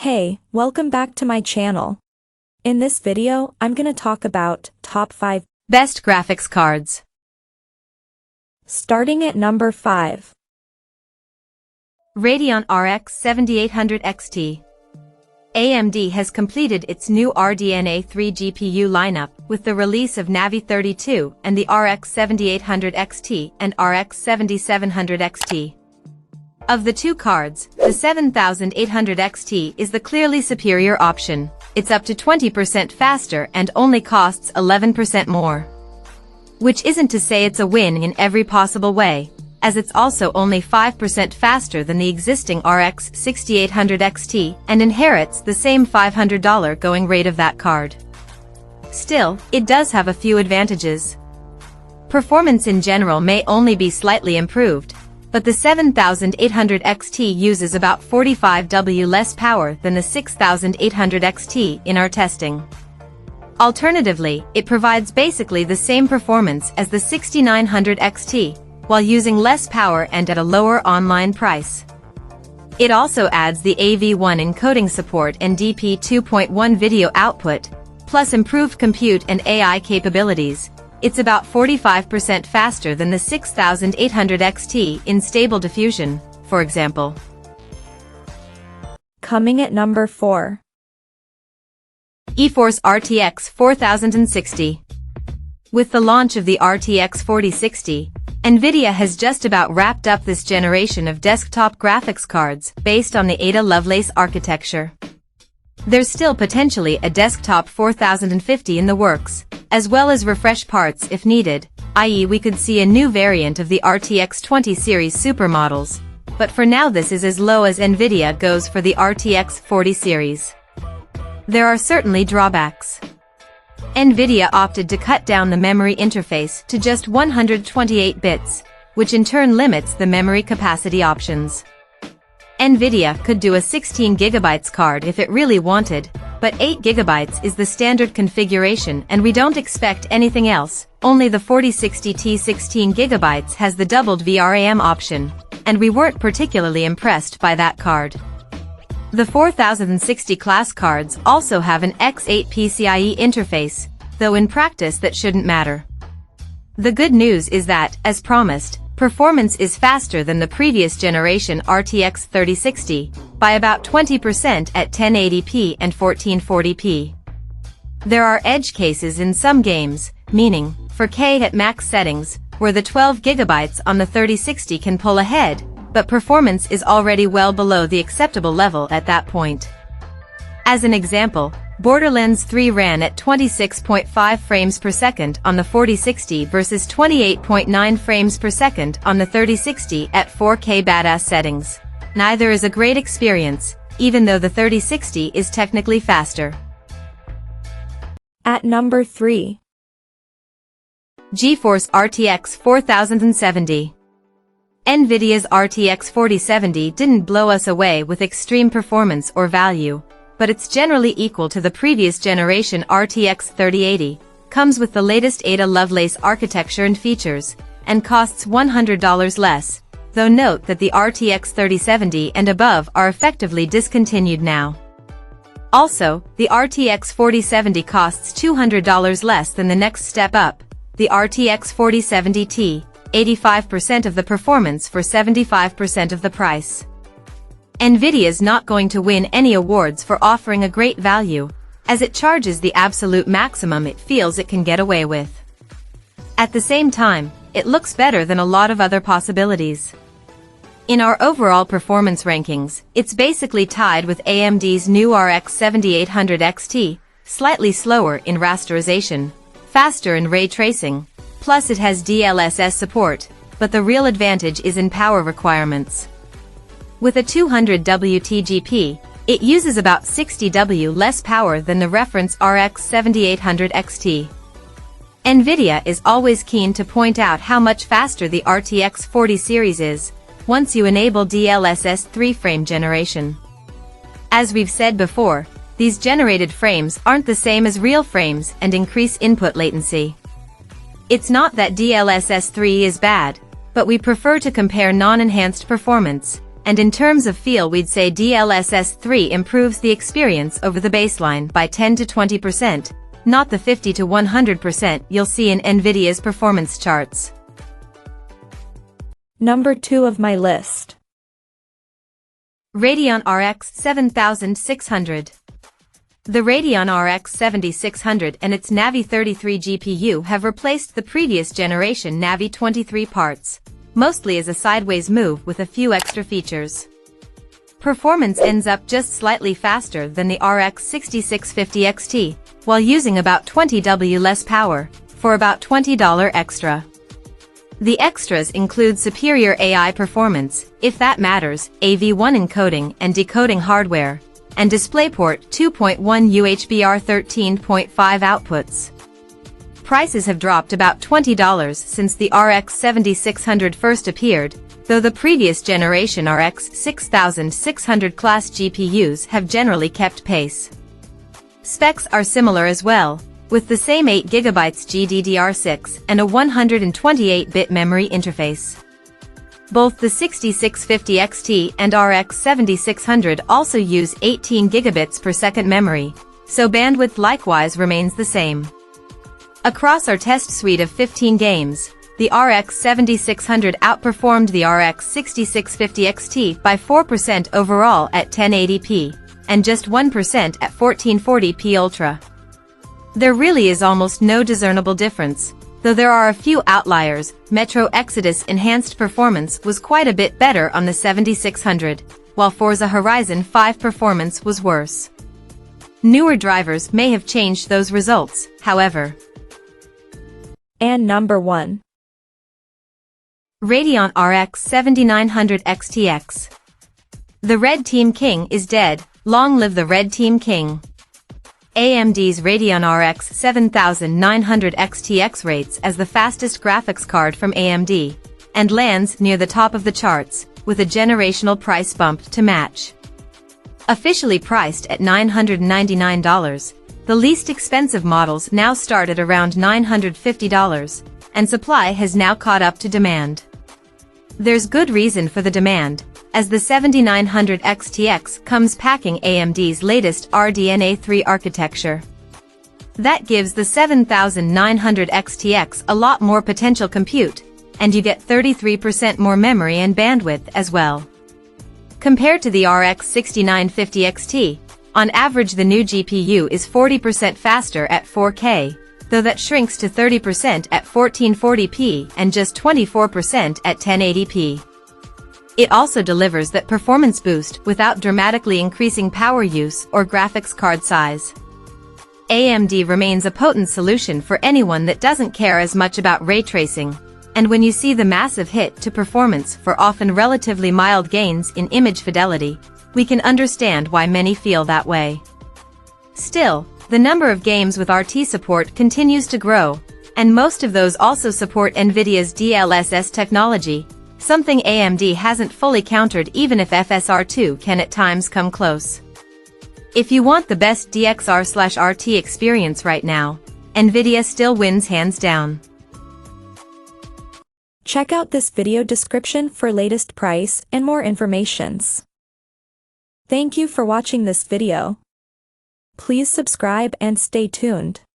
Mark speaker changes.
Speaker 1: Hey, welcome back to my channel. In this video, I'm gonna talk about top 5
Speaker 2: best graphics cards.
Speaker 1: Starting at number 5.
Speaker 2: Radeon RX 7800 XT. AMD has completed its new RDNA 3 GPU lineup with the release of Navi 32 and the RX 7800 XT and RX 7700 XT. Of the two cards, the 7800 XT is the clearly superior option. It's up to 20% faster and only costs 11% more. Which isn't to say it's a win in every possible way, as it's also only 5% faster than the existing RX 6800 XT and inherits the same $500 going rate of that card. Still, it does have a few advantages. Performance in general may only be slightly improved, but the 7800 XT uses about 45W less power than the 6800 XT in our testing. Alternatively, it provides basically the same performance as the 6900 XT, while using less power and at a lower online price. It also adds the AV1 encoding support and DP 2.1 video output, plus improved compute and AI capabilities. It's about 45% faster than the 6800 XT in Stable Diffusion, for example.
Speaker 1: Coming at number 4.
Speaker 2: eForce RTX 4060. With the launch of the RTX 4060, NVIDIA has just about wrapped up this generation of desktop graphics cards based on the Ada Lovelace architecture. There's still potentially a desktop 4050 in the works, as well as refresh parts if needed, i.e. we could see a new variant of the RTX 20 series supermodels, but for now this is as low as NVIDIA goes for the RTX 40 series. There are certainly drawbacks. NVIDIA opted to cut down the memory interface to just 128 bits, which in turn limits the memory capacity options. NVIDIA could do a 16GB card if it really wanted, but 8GB is the standard configuration and we don't expect anything else. Only the 4060 16GB has the doubled VRAM option, and we weren't particularly impressed by that card. The 4060 class cards also have an X8 PCIe interface, though in practice that shouldn't matter. The good news is that, as promised, performance is faster than the previous generation RTX 3060, by about 20% at 1080p and 1440p. There are edge cases in some games, meaning, 4K at max settings, where the 12GB on the 3060 can pull ahead, but performance is already well below the acceptable level at that point. As an example, Borderlands 3 ran at 26.5 frames per second on the 4060 versus 28.9 frames per second on the 3060 at 4K badass settings. Neither is a great experience, even though the 3060 is technically faster.
Speaker 1: At number 3.
Speaker 2: GeForce RTX 4070. NVIDIA's RTX 4070 didn't blow us away with extreme performance or value, but it's generally equal to the previous generation RTX 3080, comes with the latest Ada Lovelace architecture and features, and costs $100 less, though note that the RTX 3070 and above are effectively discontinued now. Also, the RTX 4070 costs $200 less than the next step up, the RTX 4070 Ti, 85% of the performance for 75% of the price. NVIDIA's not going to win any awards for offering a great value, as it charges the absolute maximum it feels it can get away with. At the same time, it looks better than a lot of other possibilities. In our overall performance rankings, it's basically tied with AMD's new RX 7800 XT, slightly slower in rasterization, faster in ray tracing, plus it has DLSS support, but the real advantage is in power requirements. With a 200W TGP, it uses about 60W less power than the reference RX 7800 XT. NVIDIA is always keen to point out how much faster the RTX 40 series is, once you enable DLSS 3-frame generation. As we've said before, these generated frames aren't the same as real frames and increase input latency. It's not that DLSS 3 is bad, but we prefer to compare non-enhanced performance, and in terms of feel we'd say DLSS 3 improves the experience over the baseline by 10 to 20%, not the 50 to 100% you'll see in NVIDIA's performance charts.
Speaker 1: Number 2 of my list.
Speaker 2: Radeon RX 7600. The Radeon RX 7600 and its Navi 33 GPU have replaced the previous generation Navi 23 parts, mostly as a sideways move with a few extra features. Performance ends up just slightly faster than the RX 6650 XT, while using about 20W less power, for about $20 extra. The extras include superior AI performance, if that matters, AV1 encoding and decoding hardware, and DisplayPort 2.1 UHBR 13.5 outputs. Prices have dropped about $20 since the RX 7600 first appeared, though the previous generation RX 6600 class GPUs have generally kept pace. Specs are similar as well, with the same 8GB GDDR6 and a 128-bit memory interface. Both the 6650 XT and RX 7600 also use 18 gigabits per second memory, so bandwidth likewise remains the same. Across our test suite of 15 games, the RX 7600 outperformed the RX 6650 XT by 4% overall at 1080p, and just 1% at 1440p Ultra. There really is almost no discernible difference, though there are a few outliers. Metro Exodus enhanced performance was quite a bit better on the 7600, while Forza Horizon 5 performance was worse. Newer drivers may have changed those results, however.
Speaker 1: And number 1.
Speaker 2: Radeon RX 7900 XTX. The Red Team King is dead, long live the Red Team King. AMD's Radeon RX 7900 XTX rates as the fastest graphics card from AMD, and lands near the top of the charts, with a generational price bump to match. Officially priced at $999, the least expensive models now start at around $950, and supply has now caught up to demand. There's good reason for the demand, as the 7900 XTX comes packing AMD's latest RDNA 3 architecture. That gives the 7900 XTX a lot more potential compute, and you get 33% more memory and bandwidth as well. Compared to the RX 6950 XT, on average the new GPU is 40% faster at 4K, though that shrinks to 30% at 1440p and just 24% at 1080p. It also delivers that performance boost without dramatically increasing power use or graphics card size. AMD remains a potent solution for anyone that doesn't care as much about ray tracing, and when you see the massive hit to performance for often relatively mild gains in image fidelity, we can understand why many feel that way. Still, the number of games with RT support continues to grow, and most of those also support NVIDIA's DLSS technology, something AMD hasn't fully countered even if FSR2 can at times come close. If you want the best DXR/RT experience right now, NVIDIA still wins hands down.
Speaker 1: Check out this video description for latest price and more informations. Thank you for watching this video. Please subscribe and stay tuned.